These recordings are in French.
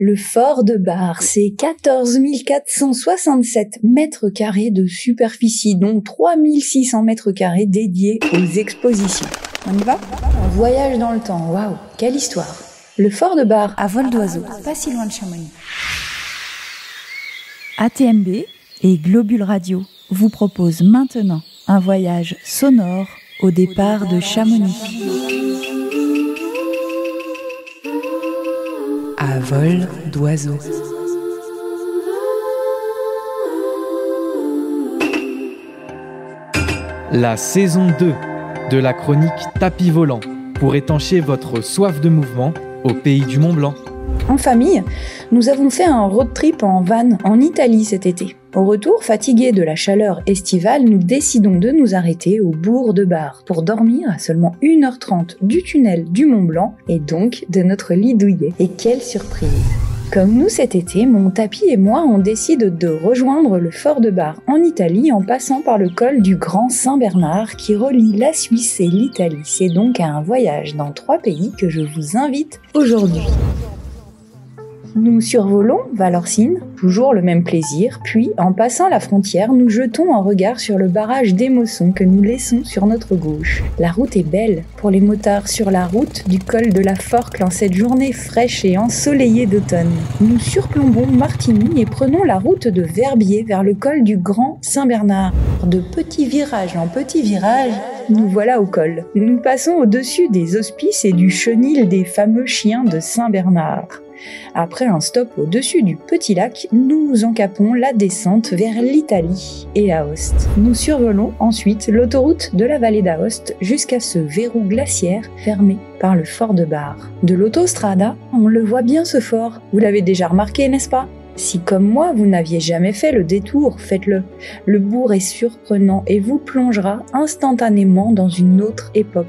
Le fort de Bar, c'est 14 467 mètres carrés de superficie, dont 3 600 mètres carrés dédiés aux expositions. On y va ? Un voyage dans le temps, waouh, quelle histoire. Le fort de Bar, à vol d'oiseau, pas si loin de Chamonix. ATMB et Globule Radio vous proposent maintenant un voyage sonore au départ de Chamonix. À vol d'oiseau. La saison 2 de la chronique Tapis volant pour étancher votre soif de mouvement au pays du Mont Blanc. En famille, nous avons fait un road trip en van en Italie cet été. Au retour, fatigués de la chaleur estivale, nous décidons de nous arrêter au bourg de Bar pour dormir à seulement 1h30 du tunnel du Mont Blanc et donc de notre lit douillet. Et quelle surprise! Comme nous cet été, mon tapis et moi, on décide de rejoindre le fort de Bar en Italie en passant par le col du Grand Saint-Bernard qui relie la Suisse et l'Italie. C'est donc un voyage dans 3 pays que je vous invite aujourd'hui. Nous survolons Valorcine, toujours le même plaisir, puis en passant la frontière, nous jetons un regard sur le barrage d'Émosson que nous laissons sur notre gauche. La route est belle pour les motards sur la route du col de la Forcle en cette journée fraîche et ensoleillée d'automne. Nous surplombons Martigny et prenons la route de Verbier vers le col du Grand Saint-Bernard. De petit virage en petit virage, nous voilà au col. Nous passons au-dessus des hospices et du chenil des fameux chiens de Saint-Bernard. Après un stop au-dessus du petit lac, nous encapons la descente vers l'Italie et Aoste. Nous survolons ensuite l'autoroute de la vallée d'Aoste jusqu'à ce verrou glaciaire fermé par le fort de Bar. De l'autostrada, on le voit bien ce fort. Vous l'avez déjà remarqué, n'est-ce pas ? Si comme moi, vous n'aviez jamais fait le détour, faites-le. Le bourg est surprenant et vous plongera instantanément dans une autre époque.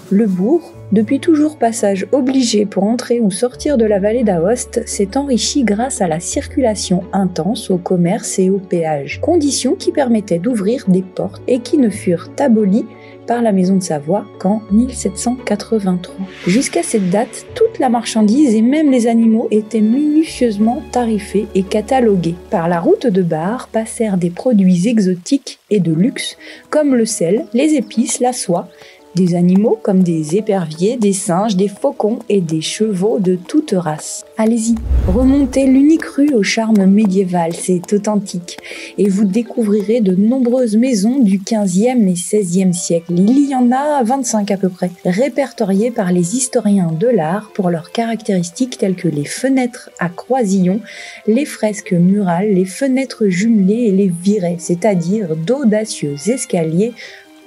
Le bourg, depuis toujours passage obligé pour entrer ou sortir de la vallée d'Aoste, s'est enrichi grâce à la circulation intense au commerce et au péage, conditions qui permettaient d'ouvrir des portes et qui ne furent abolies par la Maison de Savoie qu'en 1783. Jusqu'à cette date, toute la marchandise et même les animaux étaient minutieusement tarifés et catalogués. Par la route de Bar passèrent des produits exotiques et de luxe comme le sel, les épices, la soie, des animaux comme des éperviers, des singes, des faucons et des chevaux de toute race. Allez-y, remontez l'unique rue au charme médiéval, c'est authentique. Et vous découvrirez de nombreuses maisons du 15e et 16e siècle. Il y en a 25 à peu près, répertoriées par les historiens de l'art pour leurs caractéristiques telles que les fenêtres à croisillons, les fresques murales, les fenêtres jumelées et les virets, c'est-à-dire d'audacieux escaliers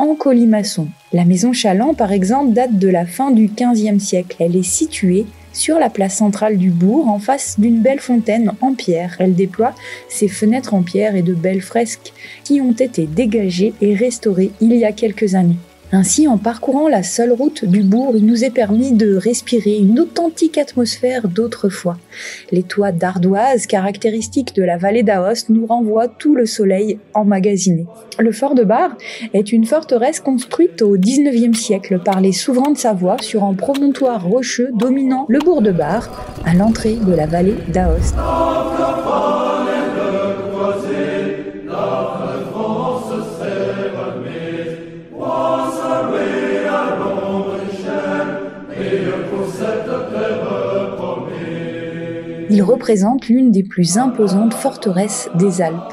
en colimaçon. La maison Chaland, par exemple, date de la fin du XVe siècle. Elle est située sur la place centrale du bourg, en face d'une belle fontaine en pierre. Elle déploie ses fenêtres en pierre et de belles fresques qui ont été dégagées et restaurées il y a quelques années. Ainsi, en parcourant la seule route du bourg, il nous est permis de respirer une authentique atmosphère d'autrefois. Les toits d'ardoise, caractéristiques de la vallée d'Aoste, nous renvoient tout le soleil emmagasiné. Le fort de Bar est une forteresse construite au XIXe siècle par les souverains de Savoie sur un promontoire rocheux dominant le bourg de Bar à l'entrée de la vallée d'Aoste. Il représente l'une des plus imposantes forteresses des Alpes.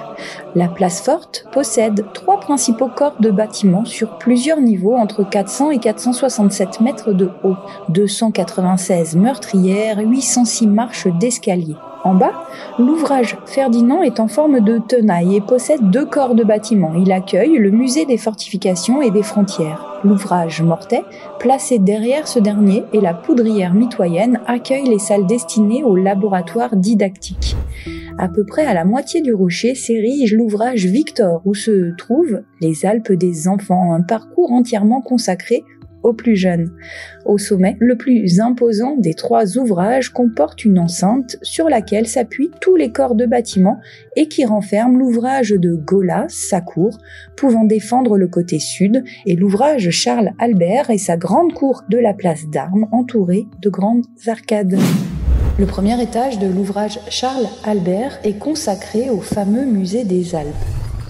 La place forte possède 3 principaux corps de bâtiments sur plusieurs niveaux entre 400 et 467 mètres de haut, 296 meurtrières, 806 marches d'escalier. En bas, l'ouvrage Ferdinand est en forme de tenaille et possède 2 corps de bâtiments. Il accueille le musée des fortifications et des frontières. L'ouvrage Mortet, placé derrière ce dernier, et la poudrière mitoyenne accueille les salles destinées au laboratoire didactique. À peu près à la moitié du rocher s'érige l'ouvrage Victor, où se trouvent les Alpes des enfants, un parcours entièrement consacré aux plus jeunes. Au sommet, le plus imposant des 3 ouvrages comporte une enceinte sur laquelle s'appuient tous les corps de bâtiments et qui renferme l'ouvrage de Golas, sa cour, pouvant défendre le côté sud, et l'ouvrage Charles Albert et sa grande cour de la place d'Armes, entourée de grandes arcades. Le premier étage de l'ouvrage Charles Albert est consacré au fameux musée des Alpes.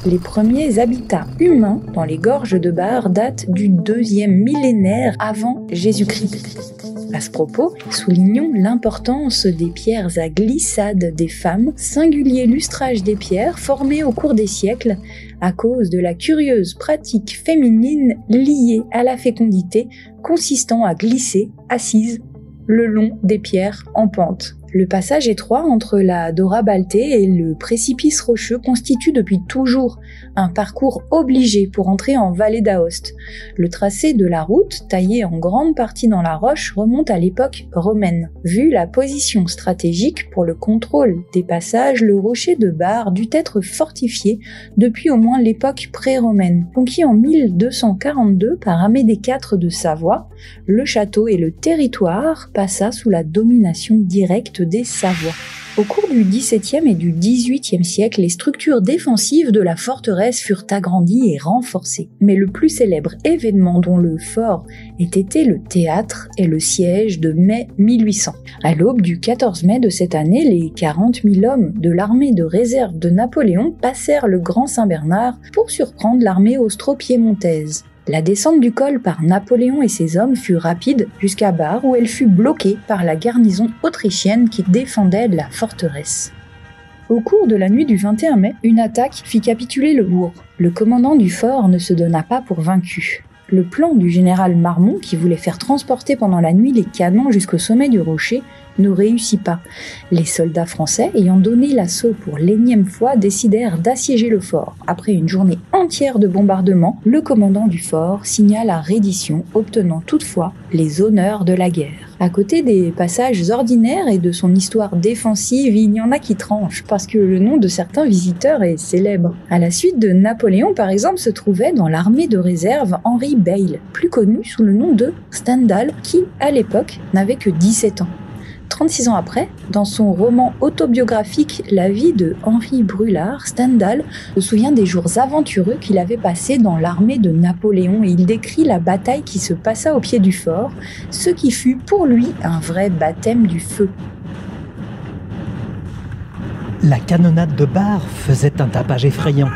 Les premiers habitats humains dans les gorges de Bar datent du 2e millénaire avant Jésus-Christ. À ce propos, soulignons l'importance des pierres à glissade des femmes, singulier lustrage des pierres formé au cours des siècles à cause de la curieuse pratique féminine liée à la fécondité consistant à glisser, assise, le long des pierres en pente. Le passage étroit entre la Dora Baltée et le précipice rocheux constitue depuis toujours un parcours obligé pour entrer en vallée d'Aoste. Le tracé de la route, taillé en grande partie dans la roche, remonte à l'époque romaine. Vu la position stratégique pour le contrôle des passages, le rocher de Bar dut être fortifié depuis au moins l'époque pré-romaine. Conquis en 1242 par Amédée IV de Savoie, le château et le territoire passa sous la domination directe des Savoie. Au cours du XVIIe et du XVIIIe siècle, les structures défensives de la forteresse furent agrandies et renforcées. Mais le plus célèbre événement dont le fort ait été le théâtre est le siège de mai 1800. À l'aube du 14 mai de cette année, les 40 000 hommes de l'armée de réserve de Napoléon passèrent le Grand Saint-Bernard pour surprendre l'armée austro-piémontaise. La descente du col par Napoléon et ses hommes fut rapide jusqu'à Bar où elle fut bloquée par la garnison autrichienne qui défendait la forteresse. Au cours de la nuit du 21 mai, une attaque fit capituler le bourg. Le commandant du fort ne se donna pas pour vaincu. Le plan du général Marmont, qui voulait faire transporter pendant la nuit les canons jusqu'au sommet du rocher, ne réussit pas. Les soldats français, ayant donné l'assaut pour l'énième fois, décidèrent d'assiéger le fort. Après une journée entière de bombardements, le commandant du fort signa la reddition, obtenant toutefois les honneurs de la guerre. À côté des passages ordinaires et de son histoire défensive, il y en a qui tranchent, parce que le nom de certains visiteurs est célèbre. À la suite de Napoléon, par exemple, se trouvait dans l'armée de réserve Henri Beyle, plus connu sous le nom de Stendhal, qui, à l'époque, n'avait que 17 ans. 36 ans après, dans son roman autobiographique La vie de Henri Brulard, Stendhal se souvient des jours aventureux qu'il avait passés dans l'armée de Napoléon et il décrit la bataille qui se passa au pied du fort, ce qui fut pour lui un vrai baptême du feu. La canonnade de Bar faisait un tapage effrayant.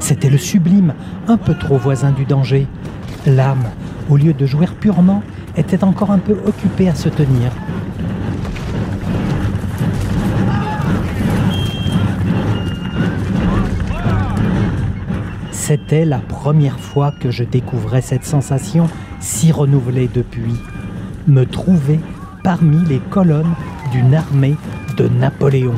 C'était le sublime, un peu trop voisin du danger. L'âme, au lieu de jouir purement, était encore un peu occupée à se tenir. C'était la première fois que je découvrais cette sensation si renouvelée depuis, me trouver parmi les colonnes d'une armée de Napoléon.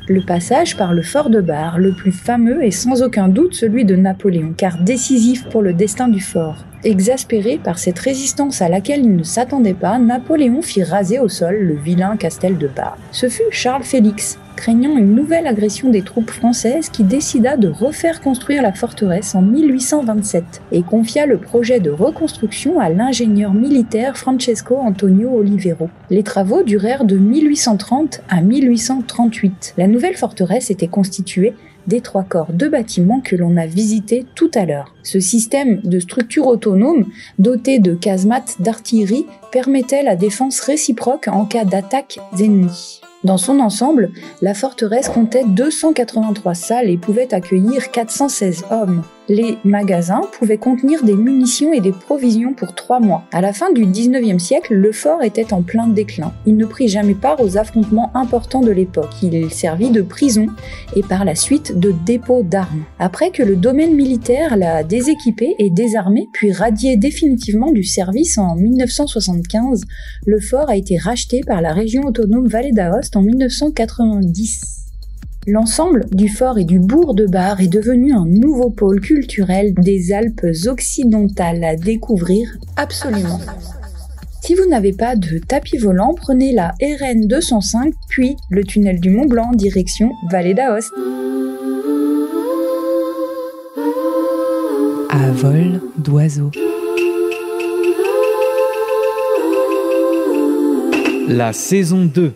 Le passage par le fort de Bar, le plus fameux, est sans aucun doute celui de Napoléon, car décisif pour le destin du fort. Exaspéré par cette résistance à laquelle il ne s'attendait pas, Napoléon fit raser au sol le vilain castel de Bar. Ce fut Charles Félix, craignant une nouvelle agression des troupes françaises, qui décida de refaire construire la forteresse en 1827 et confia le projet de reconstruction à l'ingénieur militaire Francesco Antonio Olivero. Les travaux durèrent de 1830 à 1838. La nouvelle forteresse était constituée des 3 corps de bâtiments que l'on a visités tout à l'heure. Ce système de structure autonome, doté de casemates d'artillerie, permettait la défense réciproque en cas d'attaque ennemie. Dans son ensemble, la forteresse comptait 283 salles et pouvait accueillir 416 hommes. Les magasins pouvaient contenir des munitions et des provisions pour 3 mois. À la fin du 19e siècle, le fort était en plein déclin. Il ne prit jamais part aux affrontements importants de l'époque. Il servit de prison et par la suite de dépôt d'armes. Après que le domaine militaire l'a déséquipé et désarmé, puis radié définitivement du service en 1975, le fort a été racheté par la région autonome Vallée d'Aoste en 1990. L'ensemble du fort et du bourg de Bar est devenu un nouveau pôle culturel des Alpes occidentales à découvrir absolument. Si vous n'avez pas de tapis volant, prenez la RN 205 puis le tunnel du Mont Blanc direction Vallée d'Aoste. À vol d'oiseau. La saison 2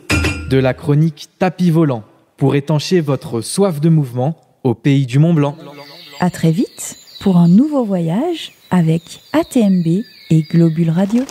de la chronique Tapis volant pour étancher votre soif de mouvement au pays du Mont Blanc. À très vite pour un nouveau voyage avec ATMB et Globule Radio.